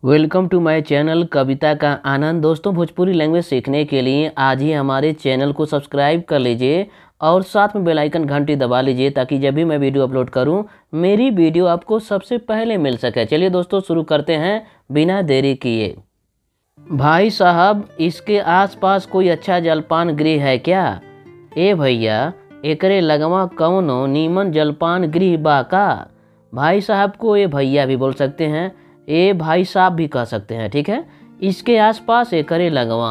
Welcome to my channel कविता का आनंद। दोस्तों, Bhojpuri language सीखने के लिए आज ही हमारे चैनल को सब्सक्राइब कर लीजिए और साथ में बेल आइकन घंटी दबा लीजिए ताकि जब भी मैं वीडियो अपलोड करूं मेरी वीडियो आपको सबसे पहले मिल सके। चलिए दोस्तों, शुरू करते हैं बिना देरी किए। भाई साहब, इसके आसपास कोई अच्छा जलपान गृह है क्या? ए भैया, एकरे लगवा कौनो नीमन जलपान गृह बा का? भाई साहब को ए भैया भी बोल सकते हैं, ए भाई साहब भी कह सकते हैं, ठीक है। इसके आसपास एकरे लगवा,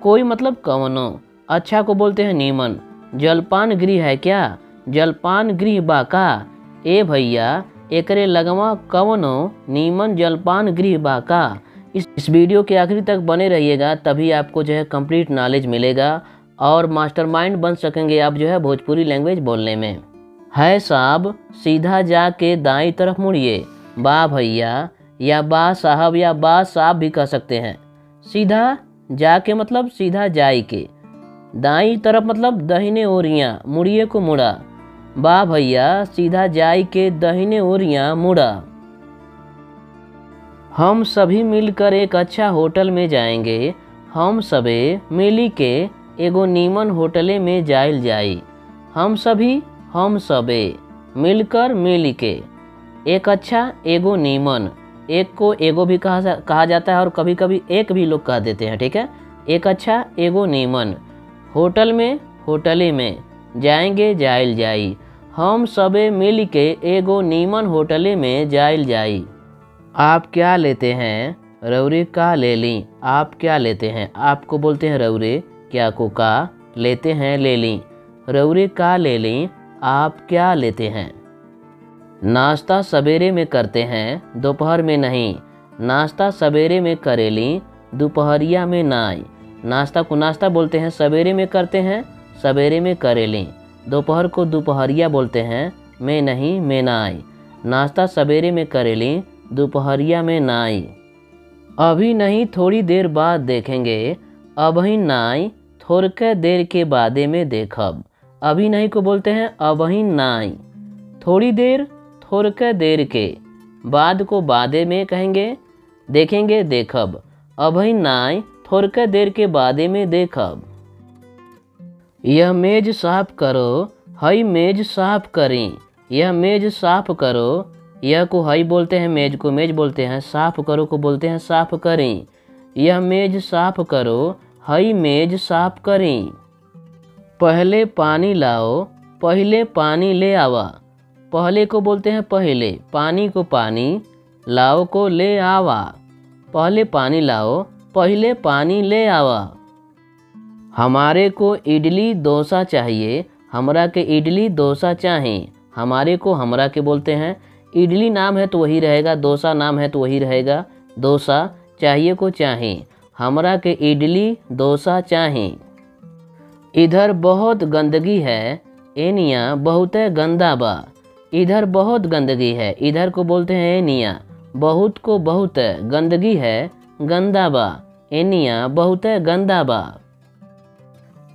कोई मतलब कवनो, अच्छा को बोलते हैं नीमन। जलपान गृह है क्या? जलपान गृह बा का? ए भैया, एकरे लगवा कवनो नीमन जलपान गृह बा का? इस वीडियो के आखिरी तक बने रहिएगा, तभी आपको जो है कंप्लीट नॉलेज मिलेगा और मास्टरमाइंड बन सकेंगे आप जो है भोजपुरी लैंग्वेज बोलने में। है साहब, सीधा जाके दाईं तरफ मुड़िए। बा भैया या बा साहब या बा साहब भी कह सकते हैं। सीधा जाके मतलब सीधा जाई के, दाईं तरफ मतलब दहिने ओरियां, मुड़िए को मुड़ा। बा भैया सीधा जाई के दहिने ओरियां मुड़ा। हम सभी मिलकर एक अच्छा होटल में जाएंगे। हम सबे मिली के एगो नीमन होटले में जाइल जाई। हम सबे मिलकर मिली के एक अच्छा एगो नीमन, एक को एगो भी कहा जाता है और कभी कभी एक भी लोग कह देते हैं, ठीक है। एक अच्छा एगो नीमन होटल में, होटले में जाएंगे जाइल जाई। हम सबे मिल के एगो नीमन होटले में जाइल जाई। आप क्या लेते हैं? रौरे का ले ली। आप क्या लेते हैं? आपको बोलते हैं रौरे, क्या को का लेते हैं ले ली। रौरे का ले ली, आप क्या लेते हैं? नाश्ता सवेरे में करते हैं, दोपहर में नहीं। नाश्ता सवेरे में करेली, दोपहरिया में नाई। नाश्ता को नाश्ता बोलते हैं, सवेरे में करते हैं, सवेरे में करेली। दोपहर को दोपहरिया बोलते हैं, में नहीं में नाई। नाश्ता सवेरे में करेली, दोपहरिया में नाई। अभी नहीं, थोड़ी देर बाद देखेंगे। अभी नाई, थोड़के देर के बादे में देखब। अभी नहीं को बोलते हैं अभी नाई। थोड़ी देर, थोड़के देर के, बाद को बादे में कहेंगे, देखेंगे देखब। अभी नाई, थोड़के देर के बादे में देखब। यह मेज साफ करो, हई मेज साफ करी। यह मेज साफ करो, यह को हई बोलते हैं, मेज को मेज बोलते हैं, साफ करो को बोलते हैं साफ करी। यह मेज साफ करो, हई मेज साफ करी। पहले पानी लाओ, पहले पानी ले आवा। पहले को बोलते हैं पहले, पानी को पानी, लाओ को ले आवा। पहले पानी लाओ, पहले पानी ले आवा। हमारे को इडली डोसा चाहिए, हमरा के इडली डोसा चाहिए। हमारे को हमरा के बोलते हैं, इडली नाम है तो वही रहेगा, डोसा नाम है तो वही रहेगा। डोसा चाहिए को चाहिए, हमरा के इडली डोसा चाहिए। इधर बहुत गंदगी है, एनिया बहुत गंदा बा। इधर बहुत गंदगी है, इधर को बोलते हैं एनिया। बहुत को बहुत गंदगी है, गंदा बा। एनिया बहुत गंदा बा।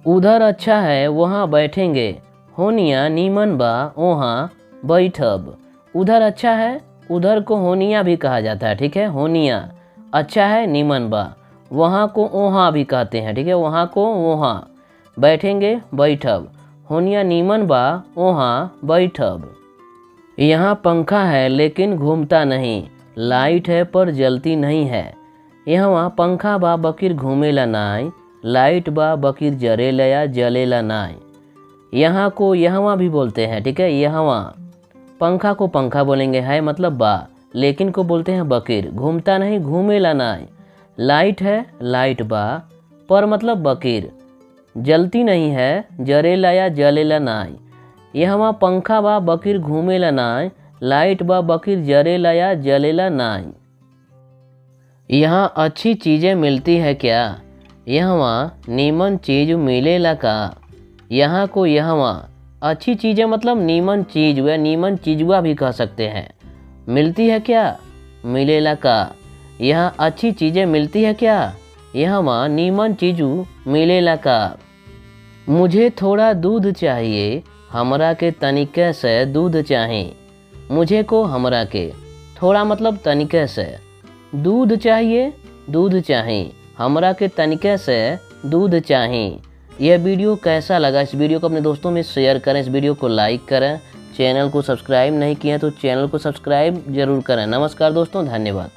उधर अच्छा है, वहाँ बैठेंगे। होनिया नीमन बा, वहाँ बैठब। उधर अच्छा है, उधर को होनिया भी कहा जाता है, ठीक है। होनिया अच्छा है, नीमन बा। वहाँ को वहाँ भी कहते हैं, ठीक है। वहाँ को वहाँ बैठेंगे, बैठब। होनिया नीमन बा, वहाँ बैठब। यहाँ पंखा है लेकिन घूमता नहीं, लाइट है पर जलती नहीं है। यहाँ पंखा बा बकीर घूमेला नाई, लाइट बा बकीर जरेला या जलेला नाई। यहाँ को यहाँ भी बोलते हैं, ठीक है। यहाँ पंखा को पंखा बोलेंगे, है मतलब बा, लेकिन को बोलते हैं बकीर, घूमता नहीं घूमेला नाई। लाइट है, लाइट बा, पर मतलब बकीर, जलती नहीं है, जरेला या जलेला नाई। यहाँ पंखा बा बकीर घूमेला नाई, लाइट बा बकीर जरेला या जलेला नाई। यहाँ अच्छी चीज़ें मिलती है क्या? यहाँ नीमन चीज मिलेला का? यहाँ को यहाँ अच्छी चीज़ें मतलब नीमन चीज व नीमन चीजुआ भी कह सकते हैं। मिलती है क्या? मिलेला का। यहाँ अच्छी चीज़ें मिलती है क्या? यहाँ नीमन चीजू मिलेला का। मुझे थोड़ा दूध चाहिए, हमरा के तनिके से दूध चाहिए। मुझे को हमरा के, थोड़ा मतलब तनिके से, दूध चाहिए, दूध चाहिए, हमरा के तनिके से दूध चाहिए। यह वीडियो कैसा लगा? इस वीडियो को अपने दोस्तों में शेयर करें, इस वीडियो को लाइक करें। चैनल को सब्सक्राइब नहीं किए तो चैनल को सब्सक्राइब जरूर करें। नमस्कार दोस्तों, धन्यवाद।